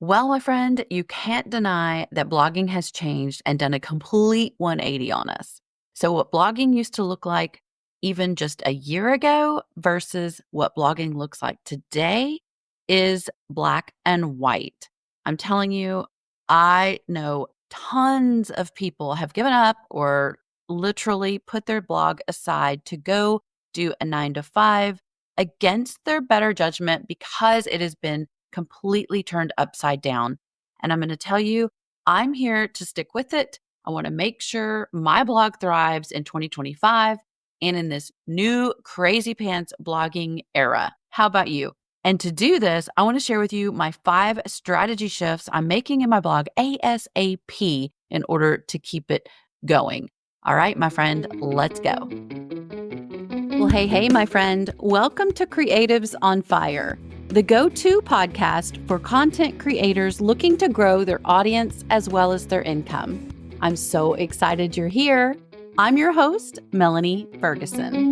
Well, my friend, you can't deny that blogging has changed and done a complete 180 on us. So, what blogging used to look like even just a year ago versus what blogging looks like today is black and white. I'm telling you, I know tons of people have given up or literally put their blog aside to go do a 9 to 5 against their better judgment because it has been completely turned upside down. And I'm going to tell you, I'm here to stick with it. I want to make sure my blog thrives in 2025 and in this new crazy pants blogging era. How about you? And to do this, I want to share with you my 5 strategy shifts I'm making in my blog ASAP in order to keep it going. All right, my friend, let's go. Well, hey, my friend. Welcome to Creatives on Fire, the go-to podcast for content creators looking to grow their audience as well as their income. I'm so excited you're here. I'm your host, Melanie Ferguson.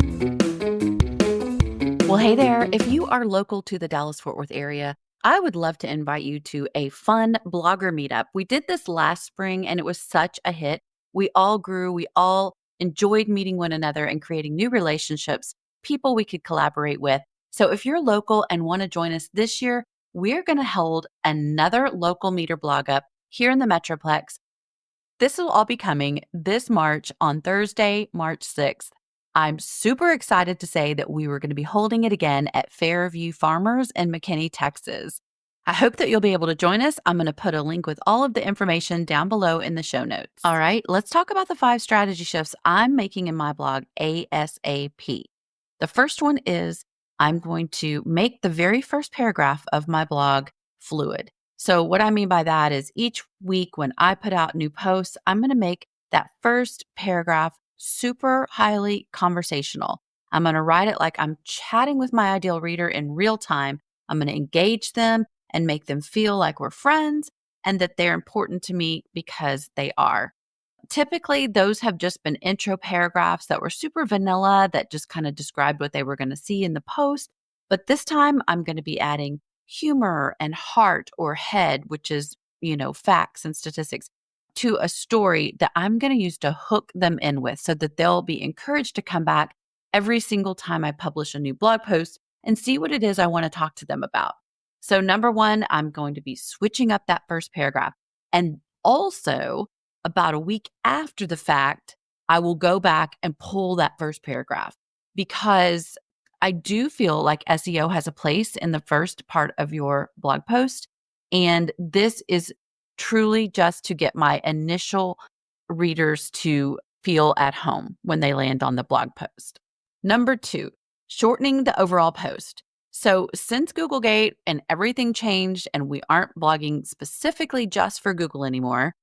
Well, hey there. If you are local to the Dallas-Fort Worth area, I would love to invite you to a fun blogger meetup. We did this last spring and it was such a hit. We all grew, we all enjoyed meeting one another and creating new relationships, people we could collaborate with. So if you're local and want to join us this year, we're going to hold another local meter blog up here in the Metroplex. This will all be coming this March on Thursday, March 6th. I'm super excited to say that we were going to be holding it again at Fairview Farmers in McKinney, Texas. I hope that you'll be able to join us. I'm going to put a link with all of the information down below in the show notes. All right, let's talk about the 5 strategy shifts I'm making in my blog ASAP. The first one is I'm going to make the very first paragraph of my blog fluid. So what I mean by that is each week when I put out new posts, I'm going to make that first paragraph super highly conversational. I'm going to write it like I'm chatting with my ideal reader in real time. I'm going to engage them and make them feel like we're friends and that they're important to me because they are. Typically, those have just been intro paragraphs that were super vanilla that just kind of described what they were going to see in the post. But this time, I'm going to be adding humor and heart or head, which is, facts and statistics, to a story that I'm going to use to hook them in with so that they'll be encouraged to come back every single time I publish a new blog post and see what it is I want to talk to them about. So number 1, I'm going to be switching up that first paragraph. And also, about a week after the fact, I will go back and pull that first paragraph because I do feel like SEO has a place in the first part of your blog post. And this is truly just to get my initial readers to feel at home when they land on the blog post. Number 2, shortening the overall post. So since Googlegate and everything changed and we aren't blogging specifically just for Google anymore,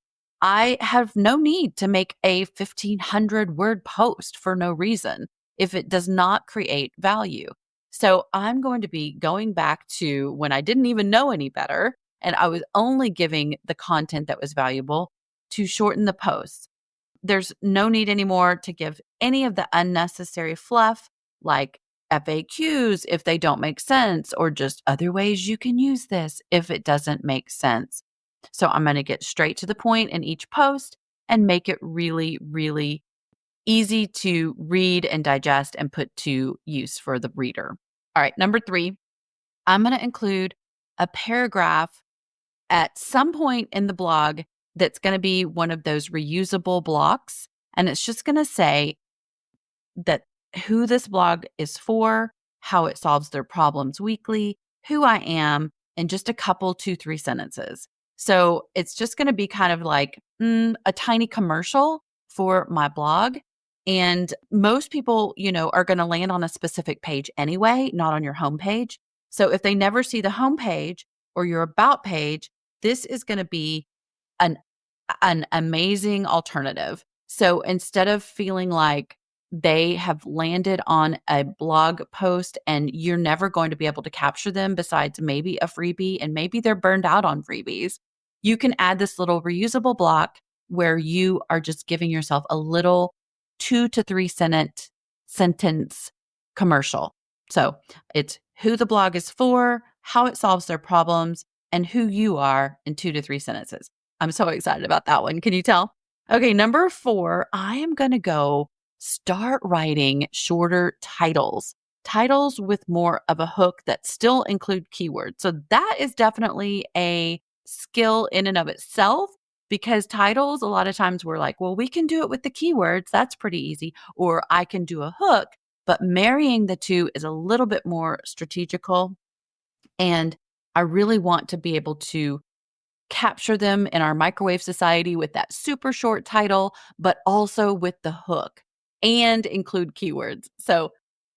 I have no need to make a 1,500 word post for no reason if it does not create value. So I'm going to be going back to when I didn't even know any better and I was only giving the content that was valuable to shorten the posts. There's no need anymore to give any of the unnecessary fluff like FAQs if they don't make sense or just other ways you can use this if it doesn't make sense. So I'm going to get straight to the point in each post and make it really, really easy to read and digest and put to use for the reader. All right, number 3, I'm going to include a paragraph at some point in the blog that's going to be one of those reusable blocks. And it's just going to say that who this blog is for, how it solves their problems weekly, who I am, in just a couple, 2-3 sentences. So it's just going to be kind of like a tiny commercial for my blog. And most people, are going to land on a specific page anyway, not on your homepage. So if they never see the homepage or your about page, this is going to be an amazing alternative. So instead of feeling like they have landed on a blog post and you're never going to be able to capture them besides maybe a freebie and maybe they're burned out on freebies, you can add this little reusable block where you are just giving yourself a little 2 to 3 sentence commercial. So it's who the blog is for, how it solves their problems, and who you are in 2 to 3 sentences. I'm so excited about that one. Can you tell? Okay, number 4, I am going to go start writing shorter titles with more of a hook that still include keywords. So that is definitely a skill in and of itself, because titles, a lot of times we're like, well, we can do it with the keywords. That's pretty easy. Or I can do a hook, but marrying the two is a little bit more strategical. And I really want to be able to capture them in our microwave society with that super short title, but also with the hook and include keywords. So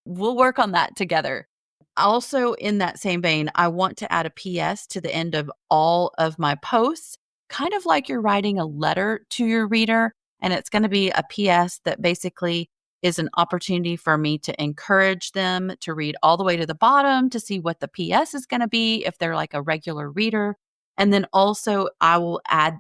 we'll work on that together. Also, in that same vein, I want to add a PS to the end of all of my posts, kind of like you're writing a letter to your reader. And it's going to be a PS that basically is an opportunity for me to encourage them to read all the way to the bottom to see what the PS is going to be if they're like a regular reader. And then also, I will add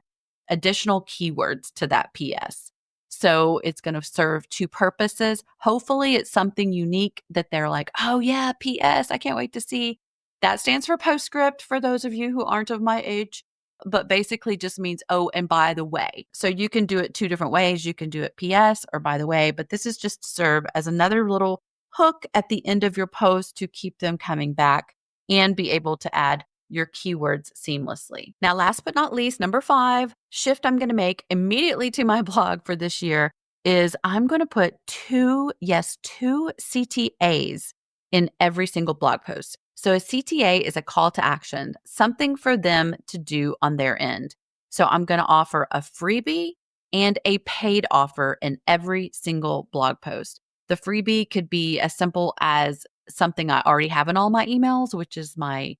additional keywords to that PS. So it's going to serve two purposes. Hopefully, it's something unique that they're like, oh, yeah, PS, I can't wait to see. That stands for postscript for those of you who aren't of my age, but basically just means, oh, and by the way. So you can do it two different ways. You can do it PS or by the way, but this is just to serve as another little hook at the end of your post to keep them coming back and be able to add your keywords seamlessly. Now, last but not least, number 5, shift I'm going to make immediately to my blog for this year is I'm going to put two CTAs in every single blog post. So a CTA is a call to action, something for them to do on their end. So I'm going to offer a freebie and a paid offer in every single blog post. The freebie could be as simple as something I already have in all my emails, which is my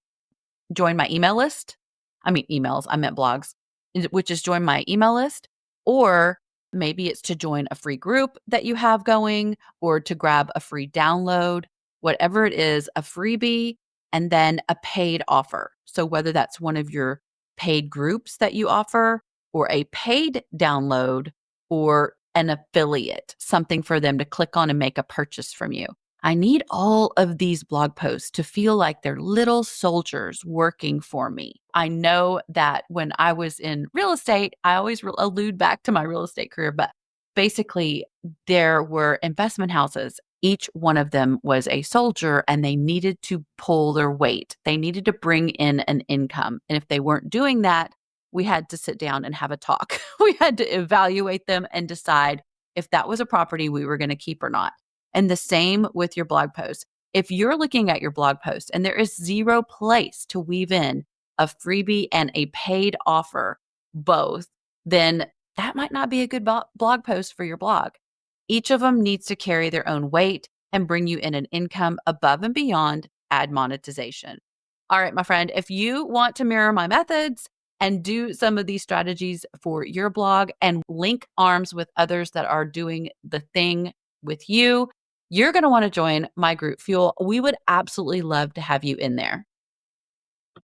join my email list. I mean, emails, I meant blogs, which is join my email list. Or maybe it's to join a free group that you have going or to grab a free download, whatever it is, a freebie and then a paid offer. So whether that's one of your paid groups that you offer or a paid download or an affiliate, something for them to click on and make a purchase from you. I need all of these blog posts to feel like they're little soldiers working for me. I know that when I was in real estate, I always allude back to my real estate career, but basically there were investment houses. Each one of them was a soldier and they needed to pull their weight. They needed to bring in an income. And if they weren't doing that, we had to sit down and have a talk. We had to evaluate them and decide if that was a property we were going to keep or not. And the same with your blog post. If you're looking at your blog post and there is zero place to weave in a freebie and a paid offer, both, then that might not be a good blog post for your blog. Each of them needs to carry their own weight and bring you in an income above and beyond ad monetization. All right, my friend, if you want to mirror my methods and do some of these strategies for your blog and link arms with others that are doing the thing with you, you're going to want to join my group Fuel. We would absolutely love to have you in there.